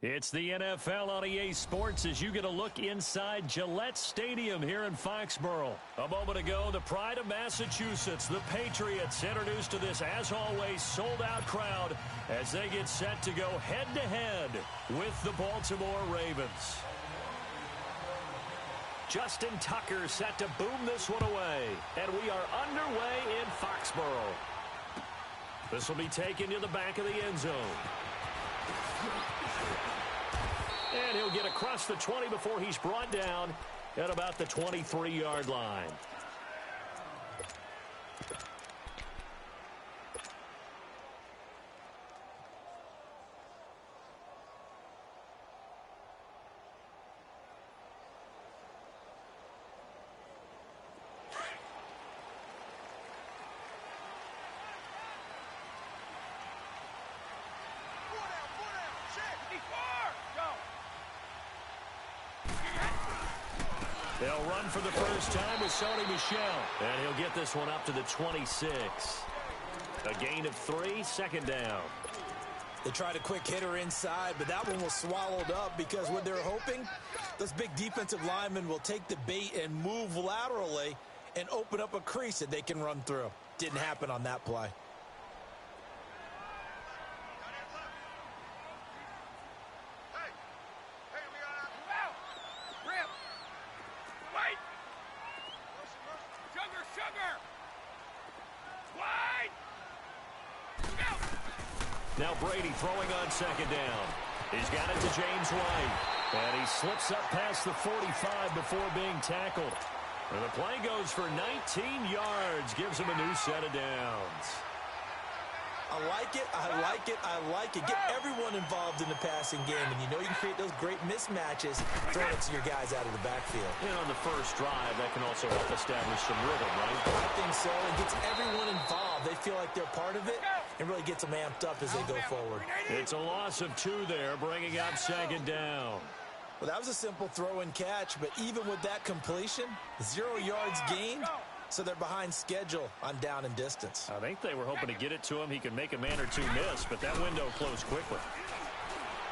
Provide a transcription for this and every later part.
It's the NFL on EA Sports as you get a look inside Gillette Stadium here in Foxborough. A moment ago, the pride of Massachusetts, the Patriots, introduced to this, as always, sold-out crowd as they get set to go head-to-head with the Baltimore Ravens. Justin Tucker set to boom this one away, and we are underway in Foxborough. This will be taken to the back of the end zone. And he'll get across the 20 before he's brought down at about the 23-yard line. They'll run for the first time with Sony Michel. And he'll get this one up to the 26. A gain of 3, second down. They tried a quick hitter inside, but that one was swallowed up because what they're hoping, those big defensive linemen will take the bait and move laterally and open up a crease that they can run through. Didn't happen on that play. Now Brady throwing on second down. He's got it to James White. And he slips up past the 45 before being tackled. And the play goes for 19 yards. Gives him a new set of downs. I like it, I like it, I like it. Get everyone involved in the passing game. And you know you can create those great mismatches throwing it to your guys out of the backfield. And on the first drive, that can also help establish some rhythm, right? I think so. It gets everyone involved. They feel like they're part of it and really gets them amped up as they go forward. It's a loss of 2 there, bringing up second down. Well, that was a simple throw and catch, but even with that completion, 0 yards gained. So they're behind schedule on down and distance. I think they were hoping to get it to him. He could make a man or two miss, but that window closed quickly.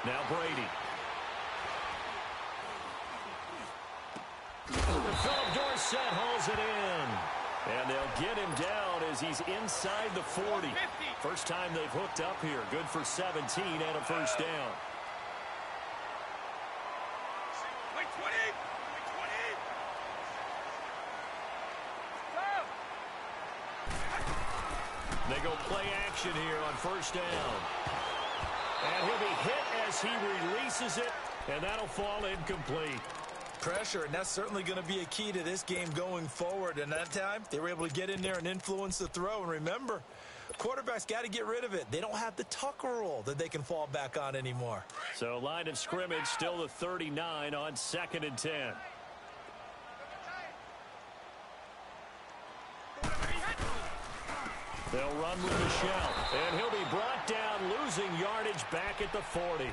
Now Brady. Philip Dorsett hauls it in. And they'll get him down as he's inside the 40. First time they've hooked up here. Good for 17 and a first down. They go play action here on first down. And he'll be hit as he releases it, and that'll fall incomplete. Pressure, and that's certainly going to be a key to this game going forward. And that time, they were able to get in there and influence the throw. And remember, quarterbacks got to get rid of it. They don't have the Tucker rule that they can fall back on anymore. So line of scrimmage still the 39 on 2nd and 10. They'll run with Michel, and he'll be brought down, losing yardage back at the 40.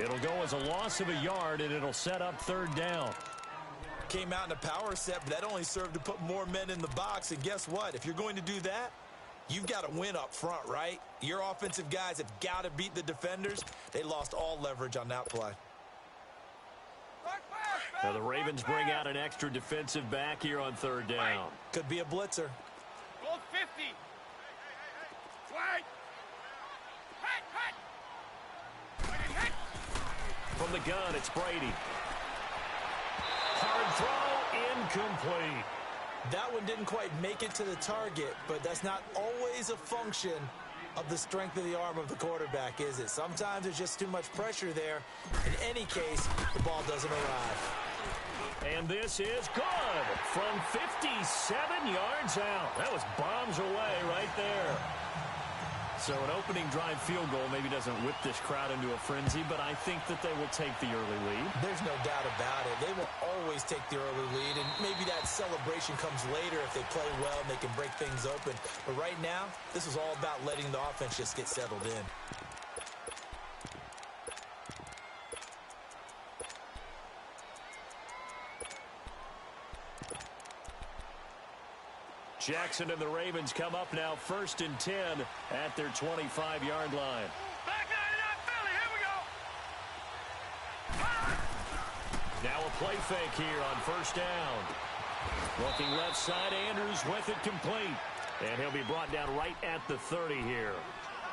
It'll go as a loss of a yard, and it'll set up third down. Came out in a power set, but that only served to put more men in the box. And guess what? If you're going to do that, you've got to win up front, right? Your offensive guys have got to beat the defenders. They lost all leverage on that play. Now the Ravens bring out an extra defensive back here on third down. Could be a blitzer. Goal 50. From the gun, it's Brady. Hard throw, incomplete. That one didn't quite make it to the target, but that's not always a function of the strength of the arm of the quarterback, is it? Sometimes there's just too much pressure there. In any case, the ball doesn't arrive. And this is good from 57 yards out. That was bombs away right there. So an opening drive field goal maybe doesn't whip this crowd into a frenzy, but I think that they will take the early lead. There's no doubt about it. They will always take the early lead, and maybe that celebration comes later if they play well and they can break things open. But right now, this is all about letting the offense just get settled in. Jackson and the Ravens come up now 1st and 10 at their 25-yard line. Back on it up, Philly. Here we go. Now a play fake here on first down. Looking left side, Andrews with it complete. And he'll be brought down right at the 30 here.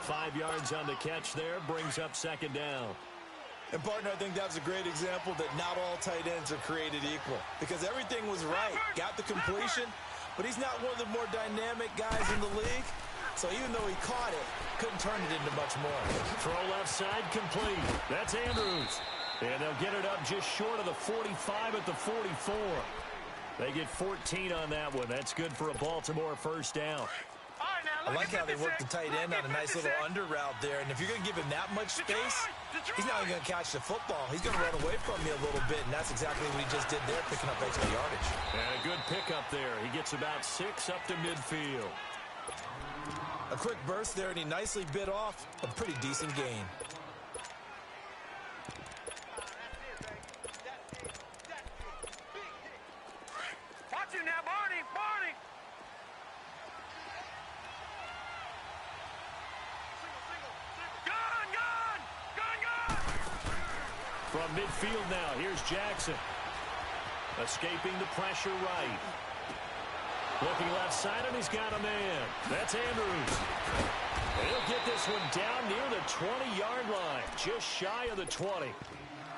5 yards on the catch there, brings up second down. And, partner, I think that was a great example that not all tight ends are created equal. Because everything was right. Got the completion, but he's not one of the more dynamic guys in the league. So even though he caught it, couldn't turn it into much more. Throw left side complete. That's Andrews. And they'll get it up just short of the 45 at the 44. They get 14 on that one. That's good for a Baltimore first down. I like how they work the tight end on a nice little under route there. And if you're going to give him that much space, he's not even going to catch the football. He's going to run away from you a little bit, and that's exactly what he just did there, picking up extra yardage. And a good pickup there. He gets about 6 up to midfield. A quick burst there, and he nicely bit off a pretty decent gain. Watch you now, Barney! Barney! Gone! Gone! Gone! Gone! From midfield now, here's Jackson. Escaping the pressure right. Looking left side, and he's got a man. That's Andrews. And he'll get this one down near the 20-yard line, just shy of the 20.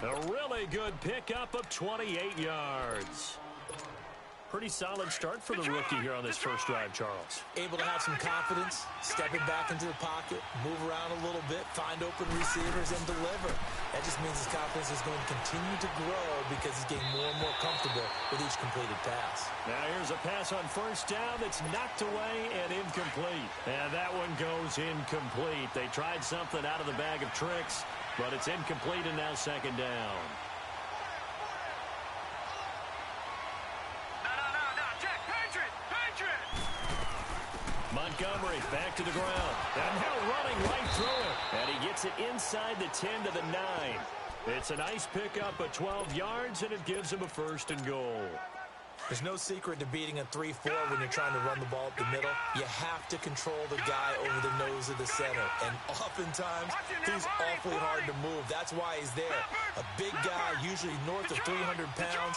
A really good pickup of 28 yards. Pretty solid start for the rookie here on this first drive, Charles. Able to have some confidence, stepping back into the pocket, move around a little bit, find open receivers, and deliver. That just means his confidence is going to continue to grow because he's getting more and more comfortable with each completed pass. Now here's a pass on first down that's knocked away and incomplete. And that one goes incomplete. They tried something out of the bag of tricks, but it's incomplete and now second down. Montgomery back to the ground. And now running right through it. And he gets it inside the 10 to the 9. It's a nice pickup of 12 yards, and it gives him a first and goal. There's no secret to beating a 3-4 when you're trying to run the ball up the middle. You have to control the guy over the nose of the center. And oftentimes, he's awfully hard to move. That's why he's there. A big guy, usually north of 300 pounds,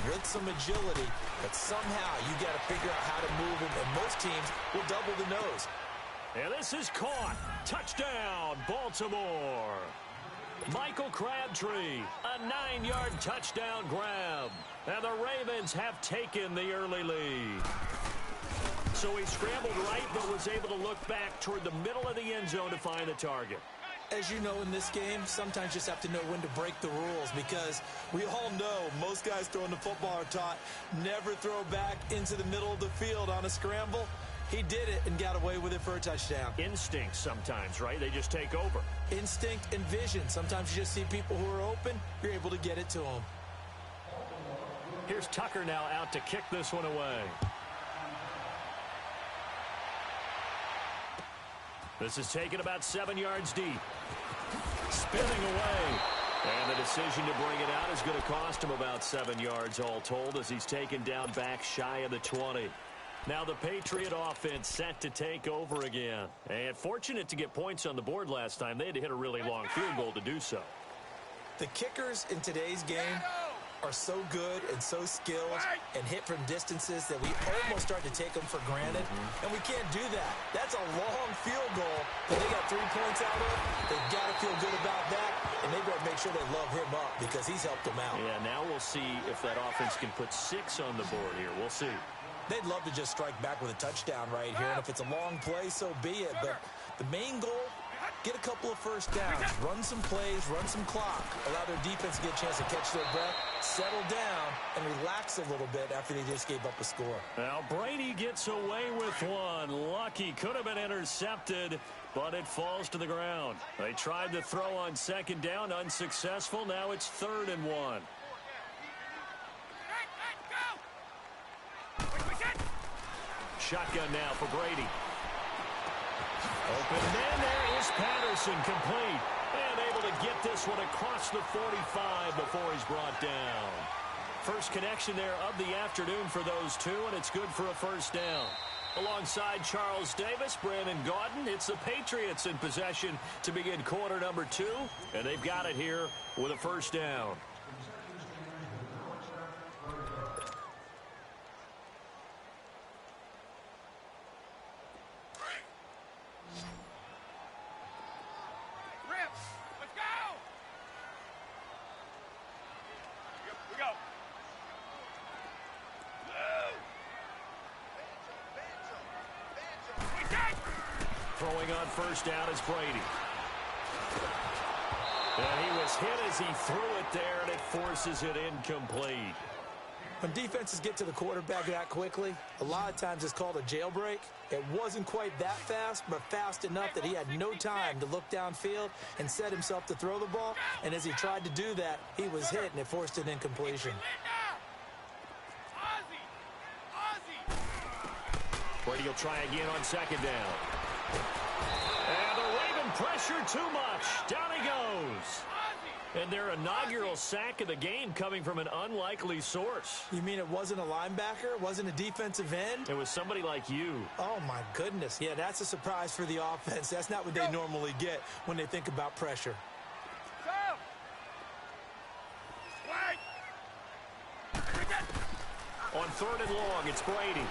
with some agility. But somehow, you got to figure out how to move him. And most teams will double the nose. And this is caught. Touchdown, Baltimore. Michael Crabtree, a 9-yard touchdown grab. And the Ravens have taken the early lead. So he scrambled right, but was able to look back toward the middle of the end zone to find the target. As you know in this game, sometimes you just have to know when to break the rules because we all know most guys throwing the football are taught never throw back into the middle of the field on a scramble. He did it and got away with it for a touchdown. Instinct sometimes, right? They just take over. Instinct and vision. Sometimes you just see people who are open. You're able to get it to them. Here's Tucker now out to kick this one away. This is taken about 7 yards deep. Spinning away. And the decision to bring it out is going to cost him about 7 yards all told as he's taken down back shy of the 20. Now the Patriot offense set to take over again. And fortunate to get points on the board last time. They had to hit a really long field goal to do so. The kickers in today's game are so good and so skilled and hit from distances that we almost start to take them for granted. And we can't do that. That's a long field goal that they got 3 points out of. They've got to feel good about that. And they better make sure they love him up because he's helped them out. Yeah, now we'll see if that offense can put 6 on the board here. We'll see. They'd love to just strike back with a touchdown right here. And if it's a long play, so be it. But the main goal, get a couple of first downs, run some plays, run some clock, allow their defense to get a chance to catch their breath, settle down, and relax a little bit after they just gave up a score. Now Brady gets away with one. Lucky, could have been intercepted, but it falls to the ground. They tried to throw on second down, unsuccessful. Now it's 3rd and 1. Shotgun now for Brady. Open man, there is Patterson, complete. And able to get this one across the 45 before he's brought down. First connection there of the afternoon for those two, and it's good for a first down. Alongside Charles Davis, Brandon Gaudin, it's the Patriots in possession to begin quarter number 2, and they've got it here with a first down. Throwing on first down is Brady. And he was hit as he threw it there, and it forces it incomplete. When defenses get to the quarterback that quickly, a lot of times it's called a jailbreak. It wasn't quite that fast, but fast enough that he had no time to look downfield and set himself to throw the ball. And as he tried to do that, he was hit, and it forced an incompletion. Brady will try again on second down. And the Raven pressure too much. Down he goes. And their inaugural sack of the game coming from an unlikely source. You mean it wasn't a linebacker? It wasn't a defensive end? It was somebody like you. Oh, my goodness. Yeah, that's a surprise for the offense. That's not what they normally get when they think about pressure. On third and long, it's Brady.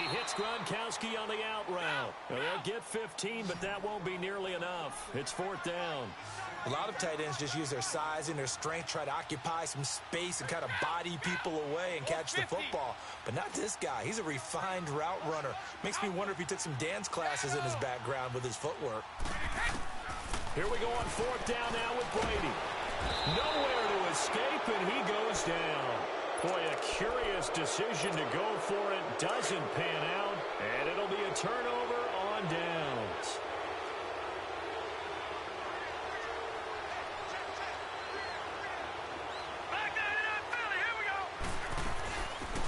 He hits Gronkowski on the out route. They'll get 15, but that won't be nearly enough. It's fourth down. A lot of tight ends just use their size and their strength, try to occupy some space and kind of body people away and catch the football. But not this guy. He's a refined route runner. Makes me wonder if he took some dance classes in his background with his footwork. Here we go on fourth down now with Brady. Nowhere to escape, and he goes down. Boy, a curious decision to go for it. Doesn't pan out, and it'll be a turnover on downs.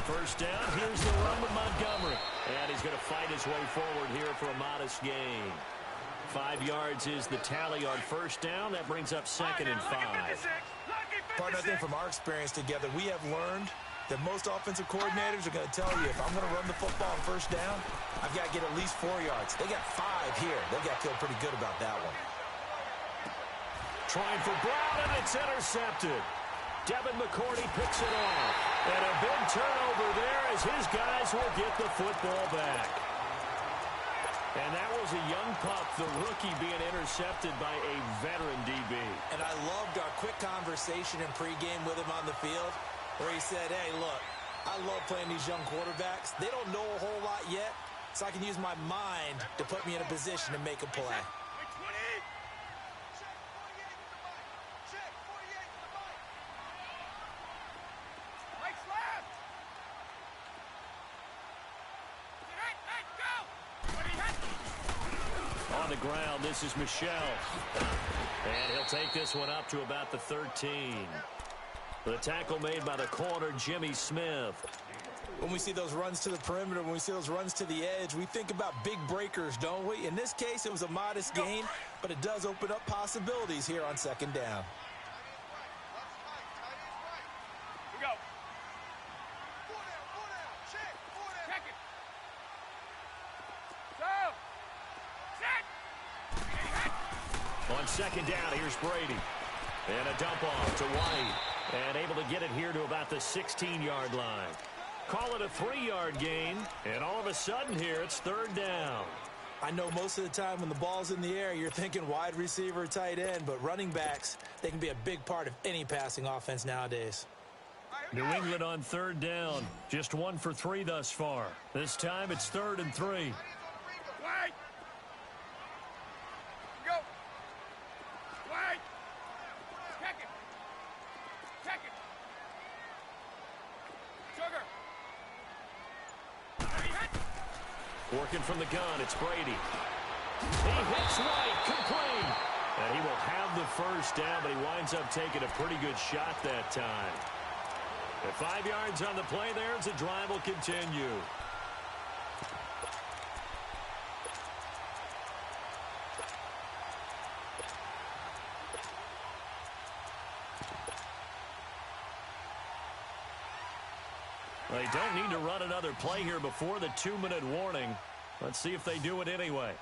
First down, here's the run with Montgomery. And he's going to fight his way forward here for a modest gain. 5 yards is the tally on first down. That brings up second and 5. Partner, I think from our experience together, we have learned that most offensive coordinators are going to tell you, if I'm going to run the football on first down, I've got to get at least 4 yards. They got 5 here. They've got to feel pretty good about that one. Trying for Brown, and it's intercepted. Devin McCourty picks it off. And a big turnover there as his guys will get the football back. And that was a young pup, the rookie, being intercepted by a veteran DB. And I loved our quick conversation in pregame with him on the field where he said, hey, look, I love playing these young quarterbacks. They don't know a whole lot yet, so I can use my mind to put me in a position to make a play. On the ground, this is Michel. And he'll take this one up to about the 13. The tackle made by the corner, Jimmy Smith. When we see those runs to the perimeter, when we see those runs to the edge, we think about big breakers, don't we? In this case, it was a modest gain, but it does open up possibilities here on second down. On second down, here's Brady. And a dump off to White. And able to get it here to about the 16-yard line. Call it a 3-yard gain. And all of a sudden here, it's third down. I know most of the time when the ball's in the air, you're thinking wide receiver, tight end. But running backs, they can be a big part of any passing offense nowadays. New England on third down. Just 1 for 3 thus far. This time it's 3rd and 3. Working from the gun, it's Brady. He hits White, complete. And he will have the first down, but he winds up taking a pretty good shot that time. At 5 yards on the play there, as the drive will continue. They don't need to run another play here before the 2-minute warning. Let's see if they do it anyway.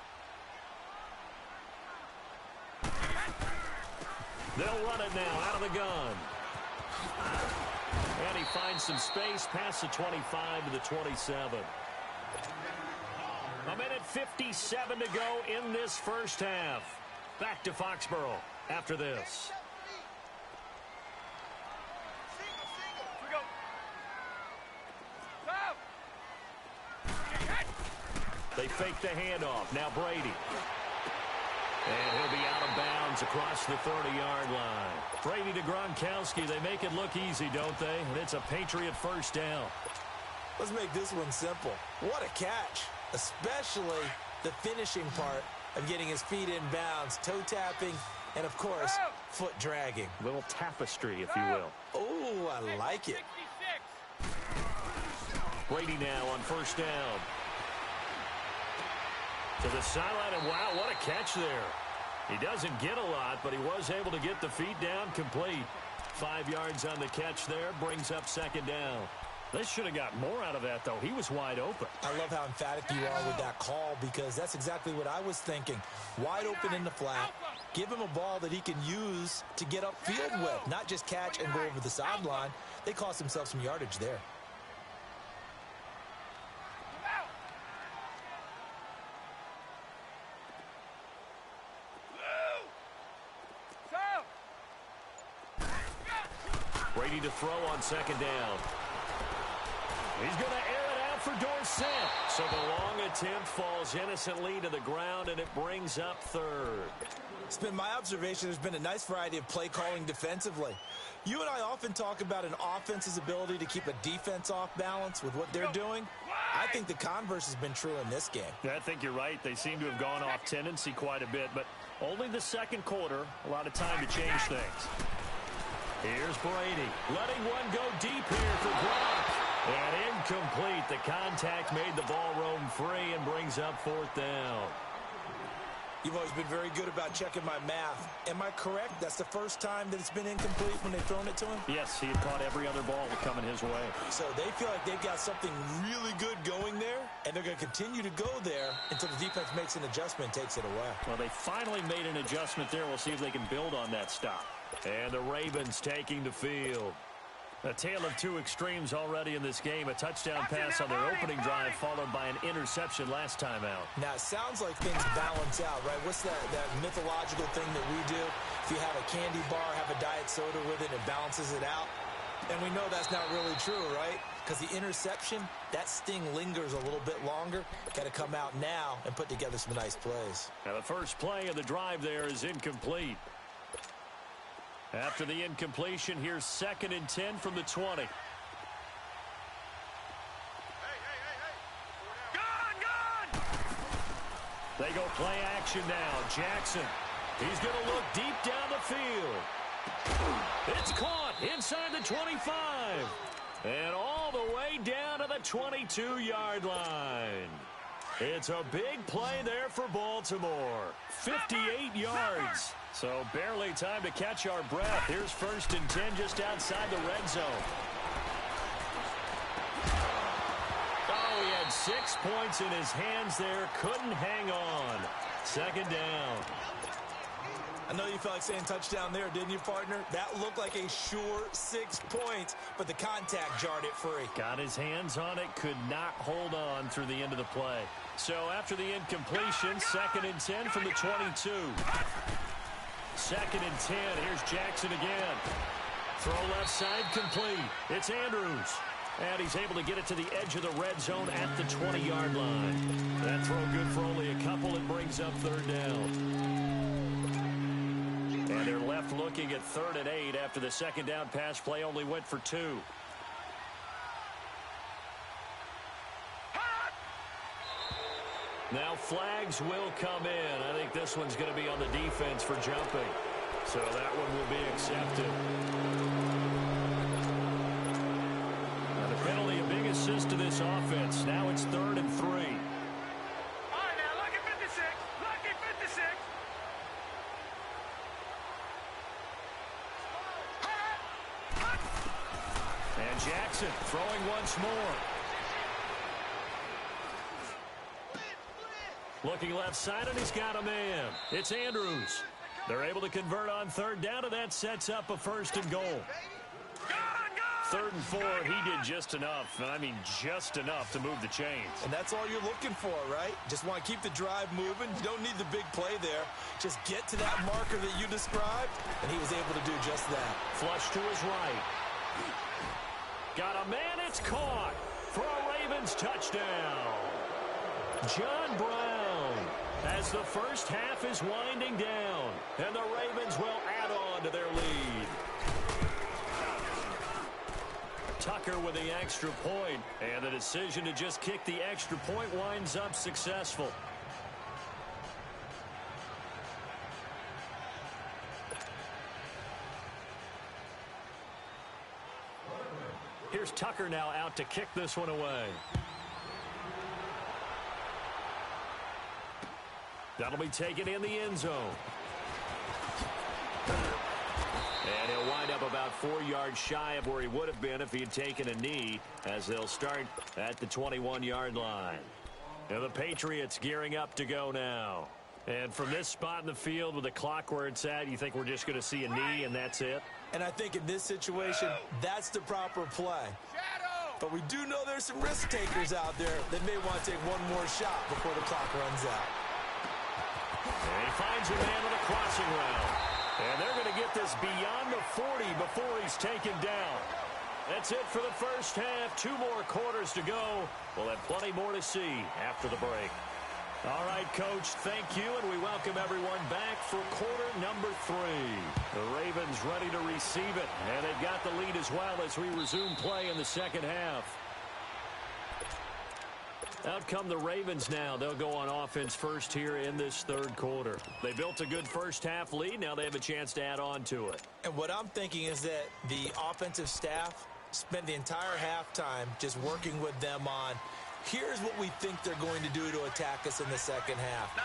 They'll run it now out of the gun. And he finds some space past the 25 to the 27. A minute 57 to go in this first half. Back to Foxborough after this. They fake the handoff. Now Brady. And he'll be out of bounds across the 30-yard line. Brady to Gronkowski. They make it look easy, don't they? And it's a Patriot first down. Let's make this one simple. What a catch, especially the finishing part of getting his feet in bounds, toe tapping, and, of course, foot dragging. Little tapestry, if you will. Oh, I like it. Brady now on first down. To the sideline, and wow, what a catch there. He doesn't get a lot, but he was able to get the feet down complete. 5 yards on the catch there, brings up second down. They should have got more out of that, though. He was wide open. I love how emphatic you are with that call, because that's exactly what I was thinking. Wide open in the flat. Give him a ball that he can use to get upfield with, not just catch and go over the sideline. They cost themselves some yardage there. Brady to throw on second down. He's going to air it out for Dorsett. So the long attempt falls innocently to the ground, and it brings up third. It's been my observation there's been a nice variety of play calling defensively. You and I often talk about an offense's ability to keep a defense off balance with what they're doing. I think the converse has been true in this game. Yeah, I think you're right. They seem to have gone off tendency quite a bit, but only the second quarter, a lot of time to change things. Here's Brady, letting one go deep here for Gronk. And incomplete. The contact made the ball roam free and brings up fourth down. You've always been very good about checking my math. Am I correct? That's the first time that it's been incomplete when they've thrown it to him? Yes, he had caught every other ball coming his way. So they feel like they've got something really good going there, and they're going to continue to go there until the defense makes an adjustment and takes it away. Well, they finally made an adjustment there. We'll see if they can build on that stop. And the Ravens taking the field. A tale of two extremes already in this game. A touchdown pass on their opening drive followed by an interception last time out. Now, it sounds like things balance out, right? What's that mythological thing that we do? If you have a candy bar, have a diet soda with it, it balances it out. And we know that's not really true, right? Because the interception, that sting lingers a little bit longer. Got to come out now and put together some nice plays. Now, the first play of the drive there is incomplete. After the incompletion, here's 2nd and 10 from the 20. Gone! They go play action now. Jackson, he's going to look deep down the field. It's caught inside the 25. And all the way down to the 22-yard line. It's a big play there for Baltimore. 58 yards. So barely time to catch our breath. Here's 1st and 10 just outside the red zone. Oh, he had 6 points in his hands there. Couldn't hang on. 2nd down. I know you felt like saying touchdown there, didn't you, partner? That looked like a sure 6 points, but the contact jarred it free. Got his hands on it, could not hold on through the end of the play. So after the incompletion, 2nd and 10 from the 22. 2nd and 10. Here's Jackson again. Throw left side complete. It's Andrews. And he's able to get it to the edge of the red zone at the 20-yard line. That throw good for only a couple. It brings up 3rd down. And they're left looking at 3rd and 8 after the 2nd down pass play only went for 2. Now flags will come in. I think this one's going to be on the defense for jumping. So that one will be accepted. Now the penalty, a big assist to this offense. Now it's 3rd and 3. All right, now, lucky 56. Lucky 56. And Jackson throwing once more. Looking left side, and he's got a man. It's Andrews. They're able to convert on 3rd down, and that sets up a 1st and goal. 3rd and 4, he did just enough, and I mean just enough to move the chains. And that's all you're looking for, right? Just want to keep the drive moving. You don't need the big play there. Just get to that marker that you described, and he was able to do just that. Flush to his right. Got a man, it's caught for a Ravens touchdown. John Brown, as the first half is winding down, and the Ravens will add on to their lead. Tucker with the extra point, and the decision to just kick the extra point winds up successful. Here's Tucker now out to kick this one away. That'll be taken in the end zone. And he'll wind up about 4 yards shy of where he would have been if he had taken a knee, as they'll start at the 21-yard line. And the Patriots gearing up to go now. And from this spot in the field with the clock where it's at, you think we're just going to see a knee and that's it? And I think in this situation, that's the proper play. But we do know there's some risk takers out there that may want to take one more shot before the clock runs out. And he finds a man on a crossing route. And they're going to get this beyond the 40 before he's taken down. That's it for the first half. 2 more quarters to go. We'll have plenty more to see after the break. All right, Coach, thank you, and we welcome everyone back for quarter number 3. The Ravens ready to receive it, and they've got the lead as well as we resume play in the second half. Out come the Ravens now. They'll go on offense first here in this third quarter. They built a good first half lead. Now they have a chance to add on to it. And what I'm thinking is that the offensive staff spent the entire halftime just working with them on, here's what we think they're going to do to attack us in the second half.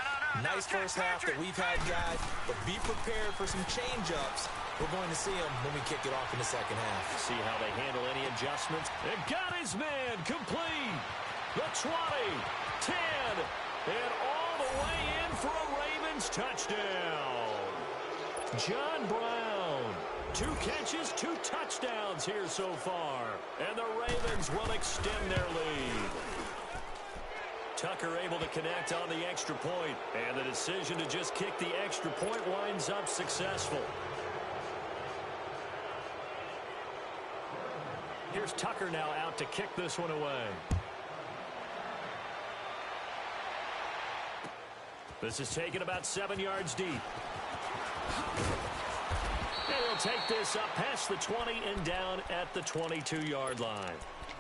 Nice first half that we've had, guys, but be prepared for some change-ups. We're going to see them when we kick it off in the second half. See how they handle any adjustments. And got his man complete. The 20, 10, and all the way in for a Ravens touchdown. John Brown, 2 catches, 2 touchdowns here so far. And the Ravens will extend their lead. Tucker able to connect on the extra point, and the decision to just kick the extra point winds up successful. Here's Tucker now out to kick this one away. This is taken about 7 yards deep. And he'll take this up past the 20 and down at the 22-yard line.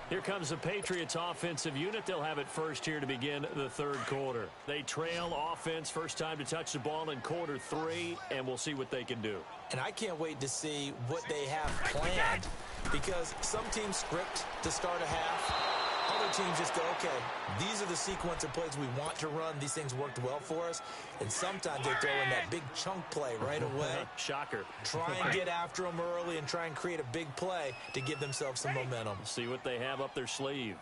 Here comes the Patriots offensive unit. They'll have it first here to begin the third quarter. They trail offense, first time to touch the ball in quarter 3, and we'll see what they can do. And I can't wait to see what they have planned, because some teams script to start a half. Other teams just go, okay, these are the sequence of plays we want to run. These things worked well for us. And sometimes they throw in that big chunk play right away. Shocker. Try and get after them early and try and create a big play to give themselves some momentum. See what they have up their sleeve.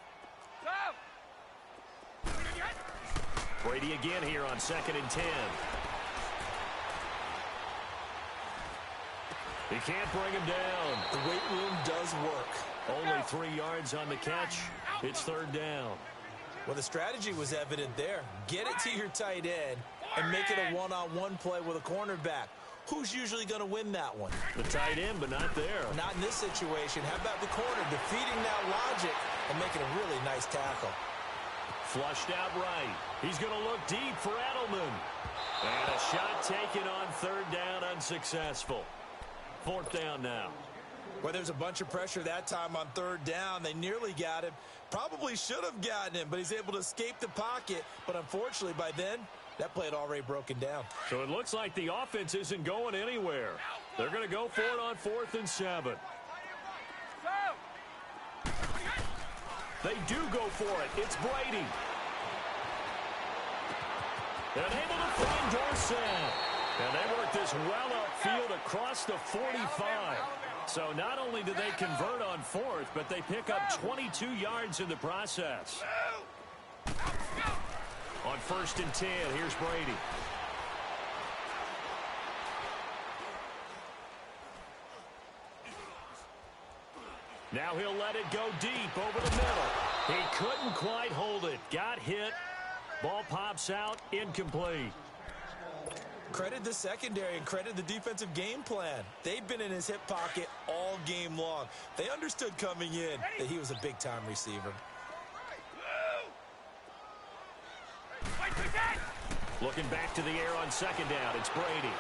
Brady again here on 2nd and 10. He can't bring him down. The weight room does work. Only 3 yards on the catch. It's third down. Well, the strategy was evident there. Get it to your tight end and make it a one-on-one play with a cornerback. Who's usually going to win that one? The tight end, but not there. Not in this situation. How about the corner defeating that logic and making a really nice tackle? Flushed out right. He's going to look deep for Edelman. And a shot taken on third down, unsuccessful. Fourth down now. Well, there's a bunch of pressure that time on third down. They nearly got him. Probably should have gotten him, but he's able to escape the pocket. But unfortunately, by then, that play had already broken down. So it looks like the offense isn't going anywhere. They're going to go for it on 4th and 7. They do go for it. It's Brady. And able to find Dorsett. And they work this well upfield across the 45. So not only do they convert on 4th, but they pick up 22 yards in the process. On 1st and 10, here's Brady. Now he'll let it go deep over the middle. He couldn't quite hold it. Got hit. Ball pops out. Incomplete. Credit the secondary and credit the defensive game plan. They've been in his hip pocket all game long. They understood coming in that he was a big-time receiver. Looking back to the air on second down. It's Brady.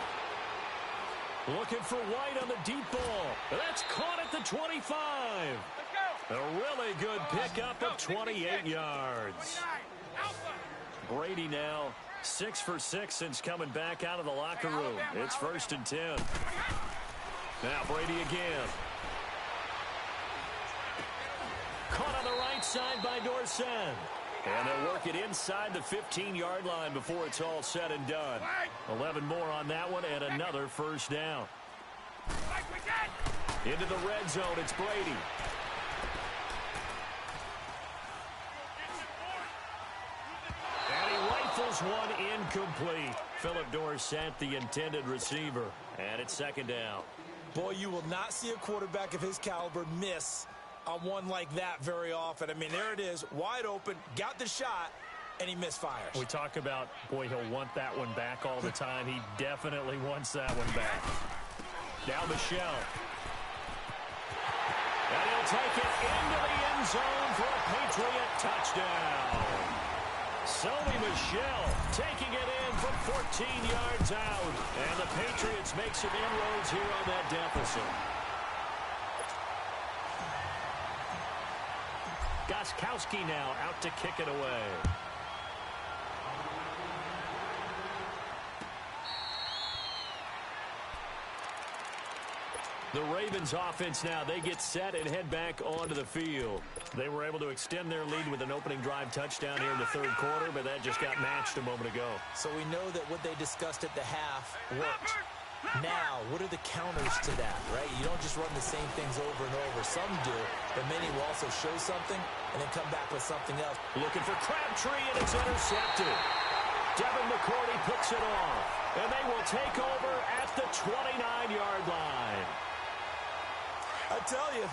Looking for White on the deep ball. That's caught at the 25. A really good pickup of 28 yards. Brady now 6 for 6 since coming back out of the locker room. It's 1st and 10. Now Brady again. Caught on the right side by Dorsett. And they'll work it inside the 15-yard line before it's all said and done. 11 more on that one and another first down. Into the red zone, it's Brady. And he rifles one incomplete. Philip Dorsett, the intended receiver. And it's 2nd down. Boy, you will not see a quarterback of his caliber miss on one like that very often. I mean, there it is, wide open, got the shot, and he misfires. We talk about, boy, he'll want that one back all the time. He definitely wants that one back. Now Michelle. And he'll take it into the end zone for a Patriot touchdown. Sony Michel taking it in from 14 yards out. And the Patriots make some inroads here on that deficit. Gostkowski now out to kick it away. The Ravens offense now, they get set and head back onto the field. They were able to extend their lead with an opening drive touchdown here in the 3rd quarter, but that just got matched a moment ago. So we know that what they discussed at the half worked. Now, what are the counters to that, right? You don't just run the same things over and over. Some do, but many will also show something and then come back with something else. Looking for Crabtree, and it's intercepted. Devin McCourty picks it off, and they will take over at the 29-yard line. I tell you,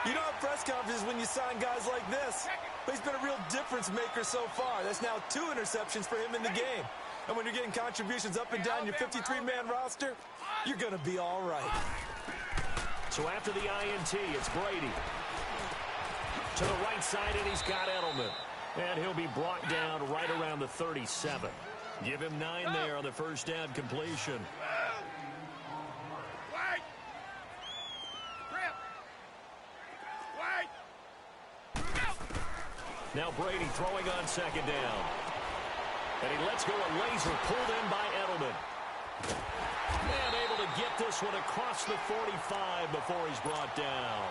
you don't have press conferences when you sign guys like this. But he's been a real difference maker so far. That's now 2 interceptions for him in the game. And when you're getting contributions up and down your 53-man roster, you're going to be all right. So after the INT, it's Brady. To the right side, and he's got Edelman. And he'll be brought down right around the 37. Give him 9 there on the first down completion. Now Brady throwing on second down. And he lets go a laser pulled in by Edelman. And able to get this one across the 45 before he's brought down.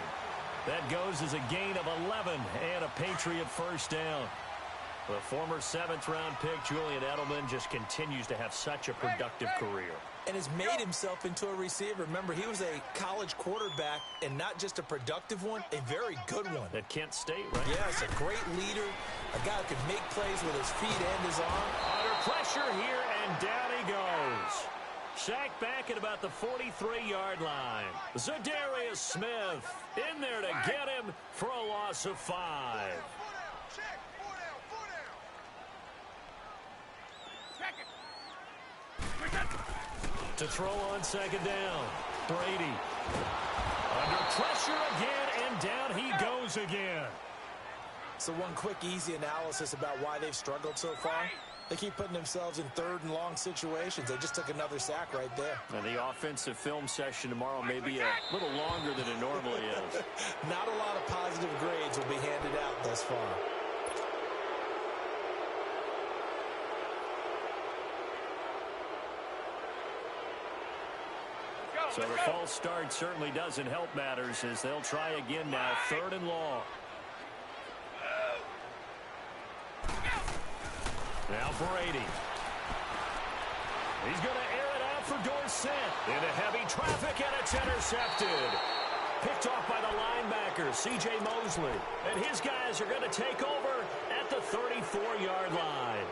That goes as a gain of 11 and a Patriot first down. The former 7th-round pick, Julian Edelman, just continues to have such a productive career. And has made himself into a receiver. Remember, he was a college quarterback, and not just a productive one, a very good one. At Kent State, right? Yes, a great leader, a guy who can make plays with his feet and his arm. Under pressure here, and down he goes. Sacked back at about the 43-yard line. Zadarius Smith in there to get him for a loss of 5. To throw on second down, Brady. Under pressure again, and down he goes again. So one quick, easy analysis about why they've struggled so far. They keep putting themselves in 3rd and long situations. They just took another sack right there. And the offensive film session tomorrow may be a little longer than it normally is. Not a lot of positive grades will be handed out thus far. So the false start certainly doesn't help matters as they'll try again now, 3rd and long. Now Brady. He's going to air it out for Dorsett. Into heavy traffic, and it's intercepted. Picked off by the linebacker, C.J. Mosley. And his guys are going to take over at the 34-yard line.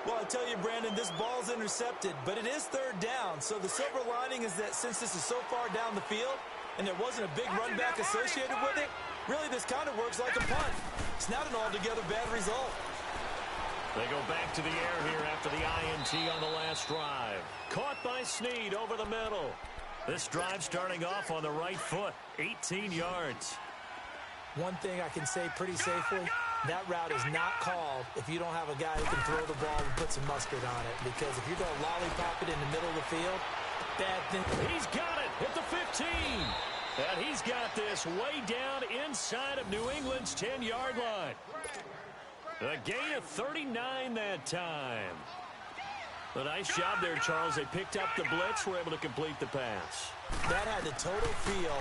Well, I tell you, Brandon, this ball's intercepted, but it is 3rd down. So the silver lining is that since this is so far down the field and there wasn't a big run back associated with it, really this kind of works like a punt. It's not an altogether bad result. They go back to the air here after the INT on the last drive. Caught by Snead over the middle. This drive starting off on the right foot, 18 yards. One thing I can say pretty safely, that route is not called if you don't have a guy who can throw the ball and put some mustard on it. Because if you're going to lollipop it in the middle of the field, bad thing. He's got it at the 15. And he's got this way down inside of New England's 10-yard line. A gain of 39 that time. A nice job there, Charles. They picked up the blitz, were able to complete the pass. That had the total feel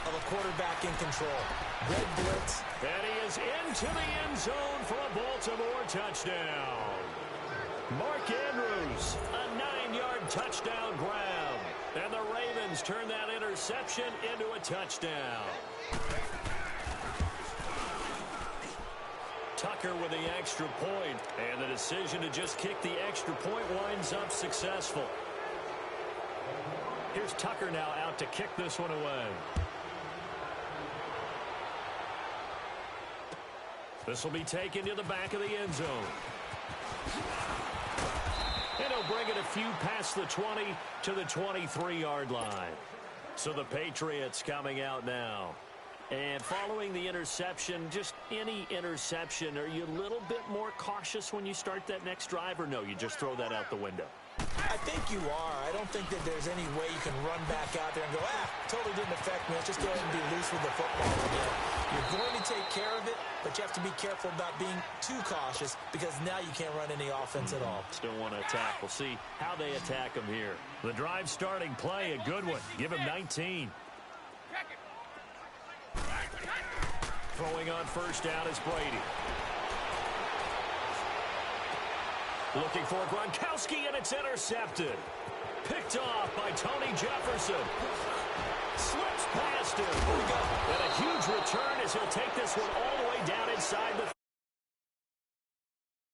of a quarterback in control. Red blitz. And he is into the end zone for a Baltimore touchdown. Mark Andrews, a 9-yard touchdown grab. And the Ravens turn that interception into a touchdown. Tucker with the extra point, and the decision to just kick the extra point winds up successful. Here's Tucker now out to kick this one away. This will be taken to the back of the end zone. And he'll bring it a few past the 20 to the 23-yard line. So the Patriots coming out now. And following the interception, just any interception, are you a little bit more cautious when you start that next drive, or no, you just throw that out the window? I think you are. I don't think that there's any way you can run back out there and go, totally didn't affect me. Let's just go ahead and be loose with the football again. You're going to take care of it, but you have to be careful about being too cautious because now you can't run any offense at all. Still want to attack. We'll see how they attack him here. The drive starting play, a good one. Give him 19. Throwing on first down is Brady. Looking for Gronkowski, and it's intercepted. Picked off by Tony Jefferson. Slips past him. And a huge return as he'll take this one all the way down inside the